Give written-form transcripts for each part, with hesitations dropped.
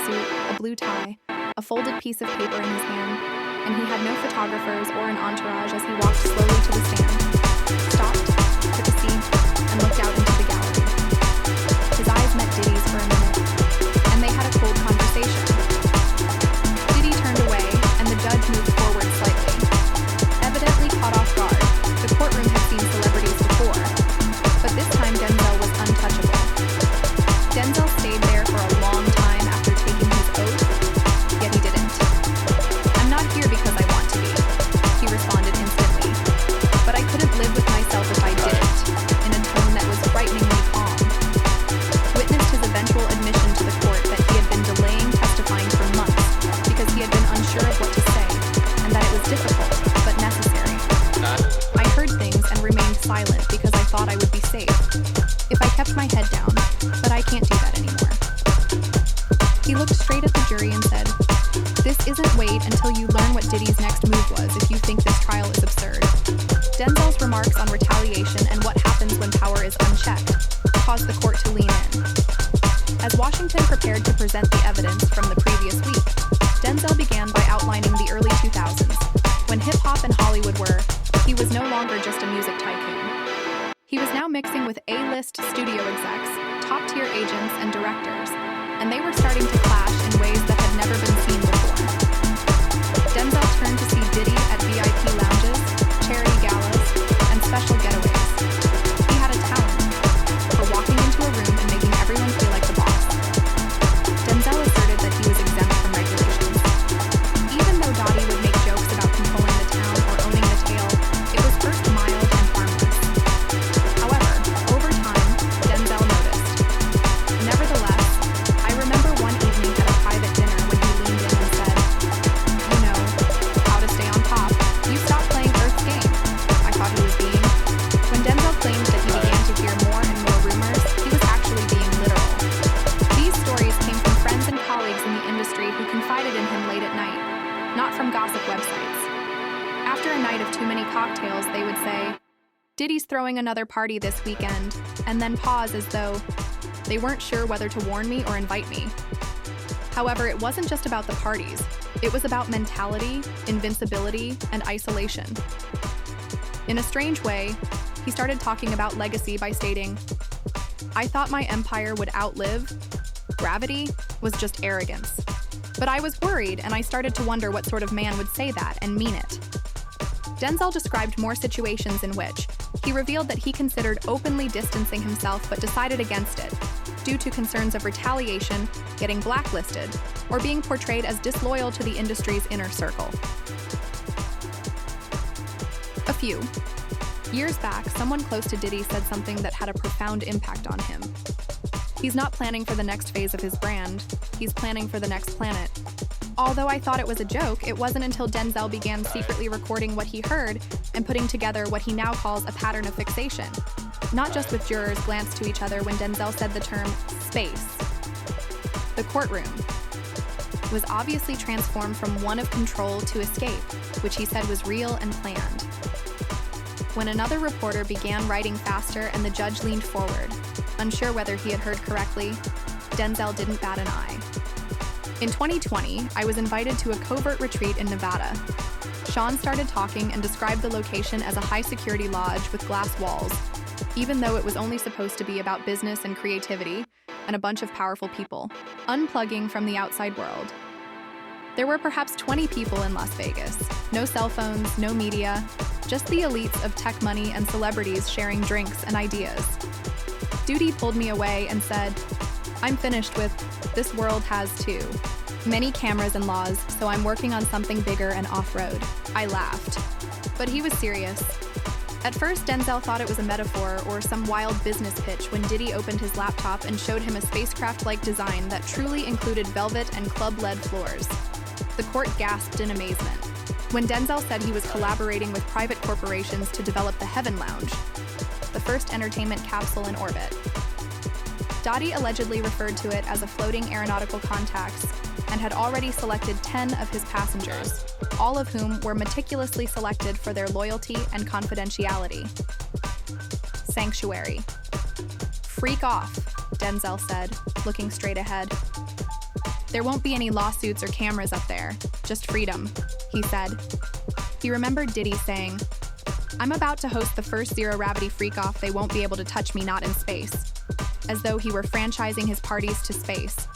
suit, a blue tie, a folded piece of paper in his hand, and he had no photographers or an entourage as he walked slowly to the stand, stopped, took a seat, and looked out into the gallery. His eyes met Diddy's for a minute, and they had a cold conversation. Diddy turned away, and the judge moved forward slightly. Evidently caught off guard, the courtroom had seen celebrities before, but this time Denzel was untouchable. Denzel stayed there for a long time after taking his oath, yet he didn't. "I'm not here because I want to be," he responded instantly, "but I couldn't live with myself if I didn't," in a tone that was frighteningly calm. Witnessed his eventual admission to the court that he had been delaying testifying for months because he had been unsure of what to say, and that it was difficult, but necessary. "I heard things and remained silent because I thought I would be safe. If I kept my head down, but I can't do that anymore." He looked straight at the jury and said, "This isn't wait until you learn what Diddy's next move was if you think this trial is absurd." Denzel's remarks on retaliation and what happens when power is unchecked caused the court to lean in. As Washington prepared to present the evidence from the previous week, Denzel began by outlining the early 2000s, when hip-hop and Hollywood were, he was no longer just a music tycoon. He was now mixing with A-list studio execs, top-tier agents, and directors, and they were starting to clash in ways that had never been seen before. Denzel turned to see Diddy at VIP lounges, charity galas, and special getaways. He had a talent for walking into a room and making everyone feel like the boss. Denzel asserted that he was exempt from regulations. Even though Dottie would make jokes about controlling the town or owning the tail, it was first mild and harmless. However, over time, Denzel noticed. Nevertheless, I remember one evening at a private dinner when he leaned in and said, "You know, how to stay on top. You stopped playing Earth's game." I thought he was being. When Denzel claimed that he began to hear more and more rumors, he was actually being literal. These stories came from friends and colleagues in the industry who confided in him late at night, not from gossip websites. After a night of too many cocktails, they would say, "Diddy's throwing another party this weekend," and then pause as though they weren't sure whether to warn me or invite me. However, it wasn't just about the parties. It was about mentality, invincibility, and isolation. In a strange way, he started talking about legacy by stating, "I thought my empire would outlive. Gravity was just arrogance. But I was worried, and I started to wonder what sort of man would say that and mean it." Denzel described more situations in which he revealed that he considered openly distancing himself but decided against it, due to concerns of retaliation, getting blacklisted, or being portrayed as disloyal to the industry's inner circle. A few. Years back, someone close to Diddy said something that had a profound impact on him. He's not planning for the next phase of his brand, he's planning for the next planet. Although I thought it was a joke, it wasn't until Denzel began secretly recording what he heard and putting together what he now calls a pattern of fixation. Not just with jurors glanced to each other when Denzel said the term space. The courtroom was obviously transformed from one of control to escape, which he said was real and planned. When another reporter began writing faster and the judge leaned forward, unsure whether he had heard correctly, Denzel didn't bat an eye. In 2020, I was invited to a covert retreat in Nevada. Sean started talking and described the location as a high-security lodge with glass walls, even though it was only supposed to be about business and creativity and a bunch of powerful people, unplugging from the outside world. There were perhaps 20 people in Las Vegas. No cell phones, no media, just the elites of tech money and celebrities sharing drinks and ideas. Diddy pulled me away and said, "I'm finished with, this world has too many cameras and laws, so I'm working on something bigger and off-road." I laughed. But he was serious. At first, Denzel thought it was a metaphor or some wild business pitch when Diddy opened his laptop and showed him a spacecraft-like design that truly included velvet and club-led floors. The court gasped in amazement. When Denzel said he was collaborating with private corporations to develop the Heaven Lounge, the first entertainment capsule in orbit. Dottie allegedly referred to it as a floating aeronautical complex and had already selected 10 of his passengers, all of whom were meticulously selected for their loyalty and confidentiality. Sanctuary. "Freak off," Denzel said, looking straight ahead. There won't be any lawsuits or cameras up there, just freedom, he said. He remembered Diddy saying, "I'm about to host the first zero-gravity freak-off. They won't be able to touch me, not in space," as though he were franchising his parties to space,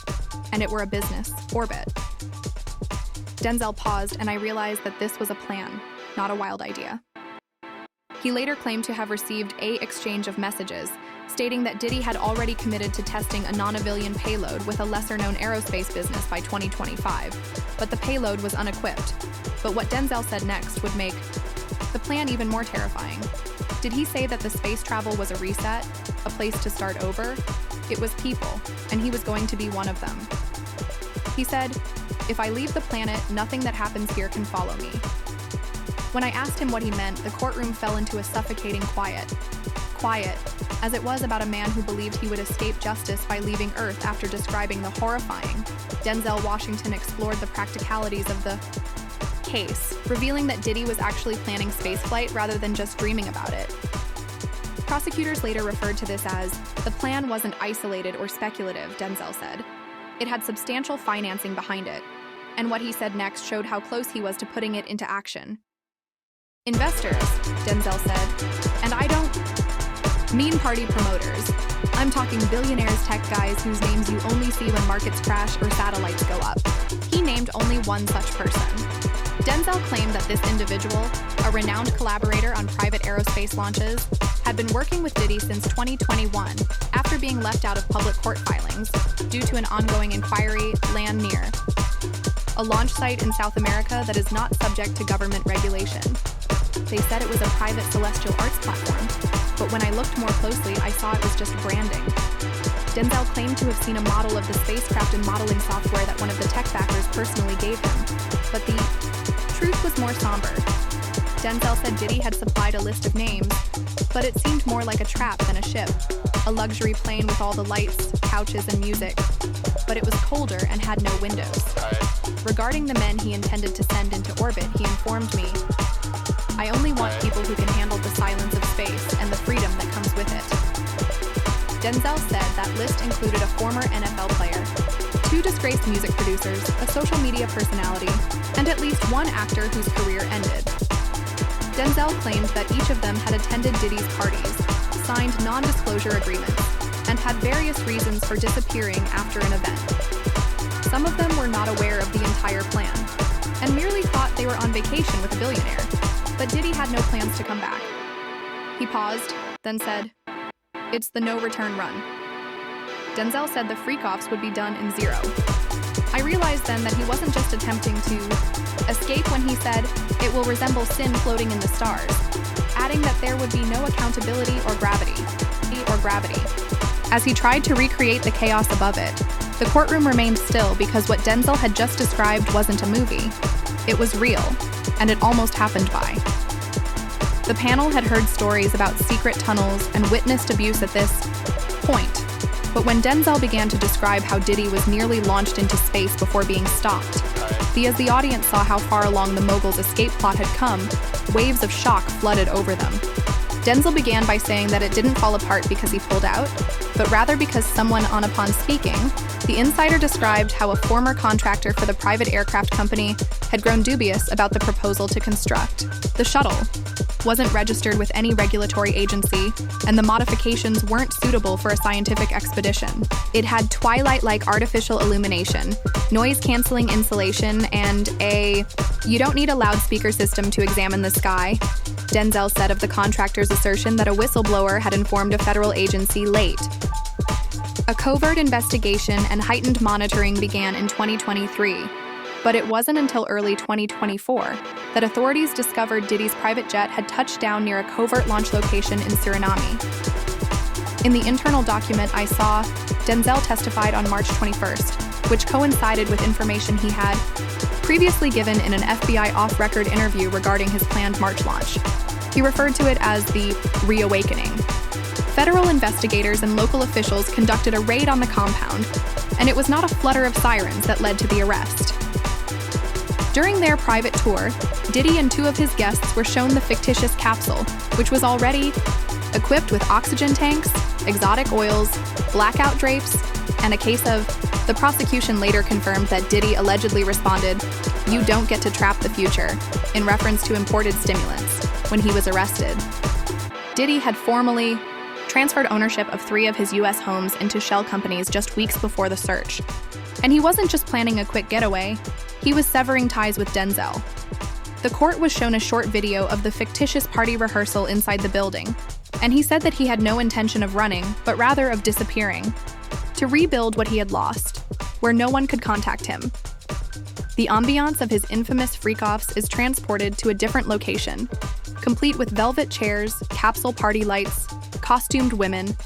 and it were a business, Orbit. Denzel paused, and I realized that this was a plan, not a wild idea. He later claimed to have received an exchange of messages, stating that Diddy had already committed to testing a non-civilian payload with a lesser-known aerospace business by 2025, but the payload was unequipped. But what Denzel said next would make the plan even more terrifying. Did he say that the space travel was a reset, a place to start over? It was people, and he was going to be one of them. He said, "If I leave the planet, nothing that happens here can follow me." When I asked him what he meant, the courtroom fell into a suffocating quiet. Quiet, as it was about a man who believed he would escape justice by leaving Earth after describing the horrifying. Denzel Washington explored the practicalities of the case, revealing that Diddy was actually planning spaceflight rather than just dreaming about it. Prosecutors later referred to this as, "The plan wasn't isolated or speculative," Denzel said. It had substantial financing behind it, and what he said next showed how close he was to putting it into action. "Investors," Denzel said, "and I don't mean party promoters. I'm talking billionaires, tech guys whose names you only see when markets crash or satellites go up." He named only one such person. Denzel claimed that this individual, a renowned collaborator on private aerospace launches, had been working with Diddy since 2021 after being left out of public court filings due to an ongoing inquiry land near a launch site in South America that is not subject to government regulation. They said it was a private celestial arts platform, but when I looked more closely, I saw it was just branding. Denzel claimed to have seen a model of the spacecraft in modeling software that one of the tech backers personally gave him, but the truth was more somber. Denzel said Diddy had supplied a list of names, but it seemed more like a trap than a ship, a luxury plane with all the lights, couches, and music, but it was colder and had no windows. Regarding the men he intended to send into orbit, he informed me, "I only want people who can handle the silence of space and the freedom that comes with it." Denzel said that list included a former NFL player, 2 disgraced music producers, a social media personality, and at least one actor whose career ended. Denzel claimed that each of them had attended Diddy's parties, signed non-disclosure agreements, and had various reasons for disappearing after an event. Some of them were not aware of the entire plan, and merely thought they were on vacation with a billionaire, but Diddy had no plans to come back. He paused, then said, "It's the no-return run." Denzel said the Freakoffs would be done in 0. I realized then that he wasn't just attempting to escape when he said, "It will resemble sin floating in the stars," adding that there would be no accountability or gravity. As he tried to recreate the chaos above it, the courtroom remained still because what Denzel had just described wasn't a movie. It was real, and it almost happened by. The panel had heard stories about secret tunnels and witnessed abuse at this point, but when Denzel began to describe how Diddy was nearly launched into space before being stopped, as the audience saw how far along the mogul's escape plot had come, waves of shock flooded over them. Denzel began by saying that it didn't fall apart because he pulled out, but rather because someone upon speaking, the insider described how a former contractor for the private aircraft company had grown dubious about the proposal to construct. The shuttle wasn't registered with any regulatory agency, and the modifications weren't suitable for a scientific expedition. It had twilight-like artificial illumination, noise-canceling insulation, and "you don't need a loudspeaker system to examine the sky," Denzel said of the contractor's assertion that a whistleblower had informed a federal agency late. A covert investigation and heightened monitoring began in 2023, but it wasn't until early 2024 that authorities discovered Diddy's private jet had touched down near a covert launch location in Suriname. In the internal document I saw, Denzel testified on March 21st, which coincided with information he had previously given in an FBI off-record interview regarding his planned March launch. He referred to it as the reawakening. Federal investigators and local officials conducted a raid on the compound, and it was not a flutter of sirens that led to the arrest. During their private tour, Diddy and 2 of his guests were shown the fictitious capsule, which was already equipped with oxygen tanks, exotic oils, blackout drapes, and a case of, the prosecution later confirmed that Diddy allegedly responded, "You don't get to trap the future," in reference to imported stimulants, when he was arrested. Diddy had formally transferred ownership of 3 of his U.S. homes into shell companies just weeks before the search. And he wasn't just planning a quick getaway, he was severing ties with Denzel. The court was shown a short video of the fictitious party rehearsal inside the building, and he said that he had no intention of running, but rather of disappearing, to rebuild what he had lost, where no one could contact him. The ambiance of his infamous Freakoffs is transported to a different location, complete with velvet chairs, capsule party lights, costumed women,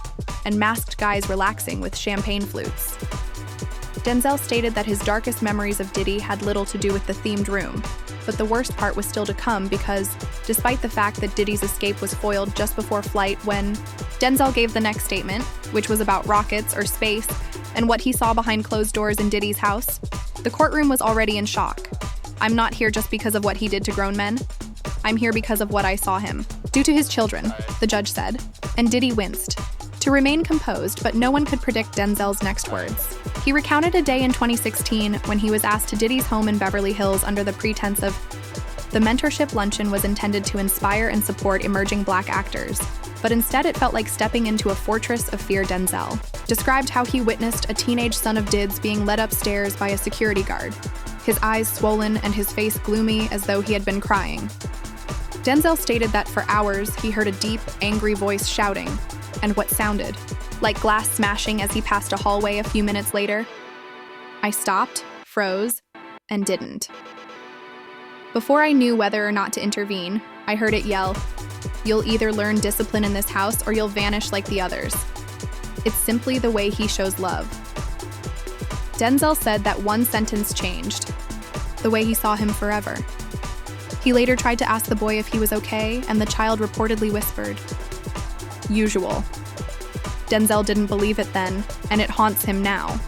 and masked guys relaxing with champagne flutes. Denzel stated that his darkest memories of Diddy had little to do with the themed room, but the worst part was still to come because, despite the fact that Diddy's escape was foiled just before flight when Denzel gave the next statement, which was about rockets or space and what he saw behind closed doors in Diddy's house, the courtroom was already in shock. "I'm not here just because of what he did to grown men. I'm here because of what I saw him. Due to his children," the judge said, and Diddy winced. To remain composed, but no one could predict Denzel's next words. He recounted a day in 2016 when he was asked to Diddy's home in Beverly Hills under the pretense of the mentorship luncheon was intended to inspire and support emerging Black actors, but instead it felt like stepping into a fortress of fear. Denzel described how he witnessed a teenage son of Dids being led upstairs by a security guard, his eyes swollen and his face gloomy as though he had been crying. Denzel stated that for hours he heard a deep, angry voice shouting, and what sounded like glass smashing as he passed a hallway a few minutes later. "I stopped, froze, and didn't. Before I knew whether or not to intervene, I heard it yell, 'You'll either learn discipline in this house or you'll vanish like the others.' It's simply the way he shows love." Denzel said that one sentence changed the way he saw him forever. He later tried to ask the boy if he was okay, and the child reportedly whispered, "Usual." Denzel didn't believe it then, and it haunts him now.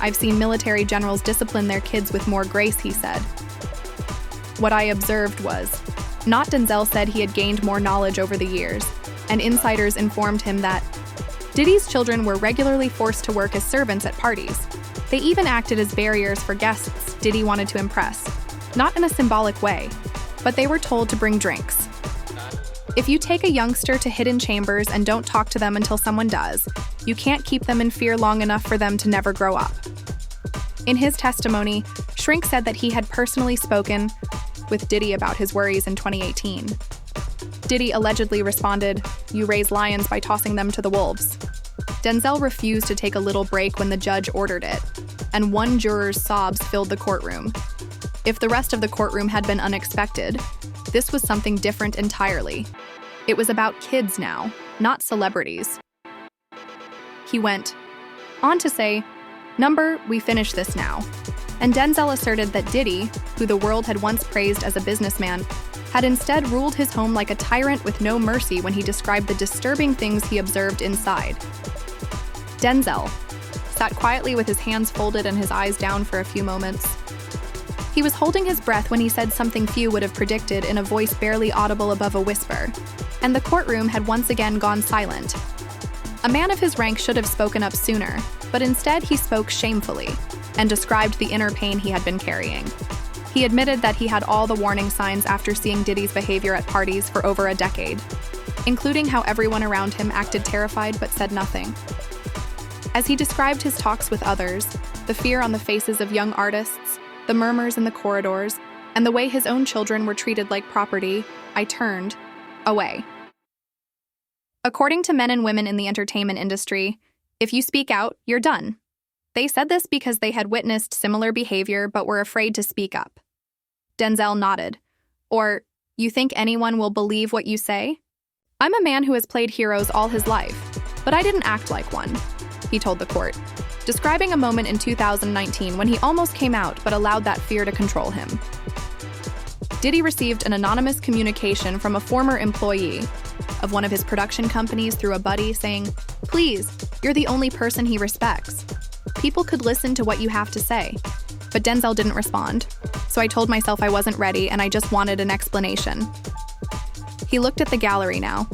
"I've seen military generals discipline their kids with more grace," he said. What I observed was, not Denzel said he had gained more knowledge over the years, and insiders informed him that Diddy's children were regularly forced to work as servants at parties. They even acted as barriers for guests Diddy wanted to impress, not in a symbolic way, but they were told to bring drinks. If you take a youngster to hidden chambers and don't talk to them until someone does, you can't keep them in fear long enough for them to never grow up. In his testimony, Shrink said that he had personally spoken with Diddy about his worries in 2018. Diddy allegedly responded, "You raise lions by tossing them to the wolves." Denzel refused to take a little break when the judge ordered it, and one juror's sobs filled the courtroom. If the rest of the courtroom had been unexpected, this was something different entirely. It was about kids now, not celebrities. He went on to say, we finish this now." And Denzel asserted that Diddy, who the world had once praised as a businessman, had instead ruled his home like a tyrant with no mercy when he described the disturbing things he observed inside. Denzel sat quietly with his hands folded and his eyes down for a few moments. He was holding his breath when he said something few would have predicted in a voice barely audible above a whisper, and the courtroom had once again gone silent. A man of his rank should have spoken up sooner, but instead he spoke shamefully and described the inner pain he had been carrying. He admitted that he had all the warning signs after seeing Diddy's behavior at parties for over a decade, including how everyone around him acted terrified but said nothing. As he described his talks with others, the fear on the faces of young artists, the murmurs in the corridors, and the way his own children were treated like property, I turned away. According to men and women in the entertainment industry, if you speak out, you're done. They said this because they had witnessed similar behavior but were afraid to speak up. Denzel nodded. Or, you think anyone will believe what you say? I'm a man who has played heroes all his life, but I didn't act like one, he told the court, describing a moment in 2019 when he almost came out but allowed that fear to control him. Diddy received an anonymous communication from a former employee of one of his production companies through a buddy saying, "Please, you're the only person he respects. People could listen to what you have to say." But Denzel didn't respond, so I told myself I wasn't ready and I just wanted an explanation. He looked at the gallery now,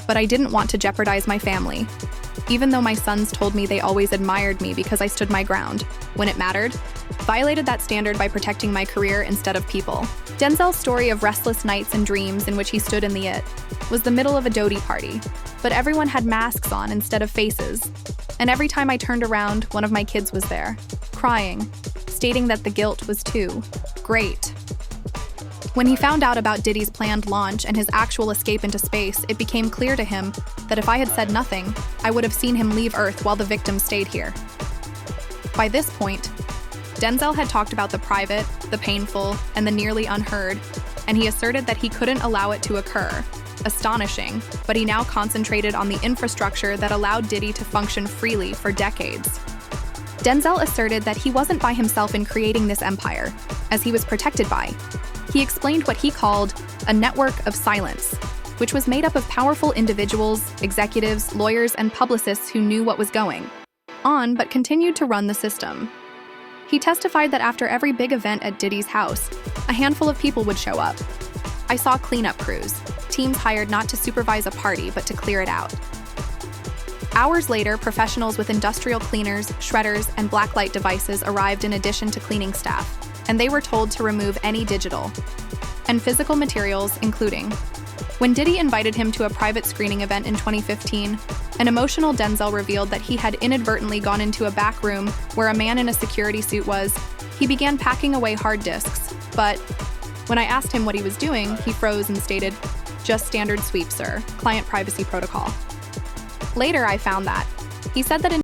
but I didn't want to jeopardize my family. even though my sons told me they always admired me because I stood my ground, when it mattered, violated that standard by protecting my career instead of people. Denzel's story of restless nights and dreams in which he stood in the It was the middle of a doty party, but everyone had masks on instead of faces. And every time I turned around, one of my kids was there, crying, stating that the guilt was too great. When he found out about Diddy's planned launch and his actual escape into space, it became clear to him that if I had said nothing, I would have seen him leave Earth while the victim stayed here. By this point, Denzel had talked about the private, the painful, and the nearly unheard, and he asserted that he couldn't allow it to occur. Astonishing, but he now concentrated on the infrastructure that allowed Diddy to function freely for decades. Denzel asserted that he wasn't by himself in creating this empire, as he was protected by. He explained what he called a network of silence, which was made up of powerful individuals, executives, lawyers, and publicists who knew what was going on but continued to run the system. He testified that after every big event at Diddy's house, a handful of people would show up. I saw cleanup crews, teams hired not to supervise a party but to clear it out. Hours later, professionals with industrial cleaners, shredders, and blacklight devices arrived in addition to cleaning staff, and they were told to remove any digital and physical materials, including. When Diddy invited him to a private screening event in 2015, an emotional Denzel revealed that he had inadvertently gone into a back room where a man in a security suit was. He began packing away hard disks, but when I asked him what he was doing, he froze and stated, "Just standard sweep, sir. Client privacy protocol." Later, I found that he said that in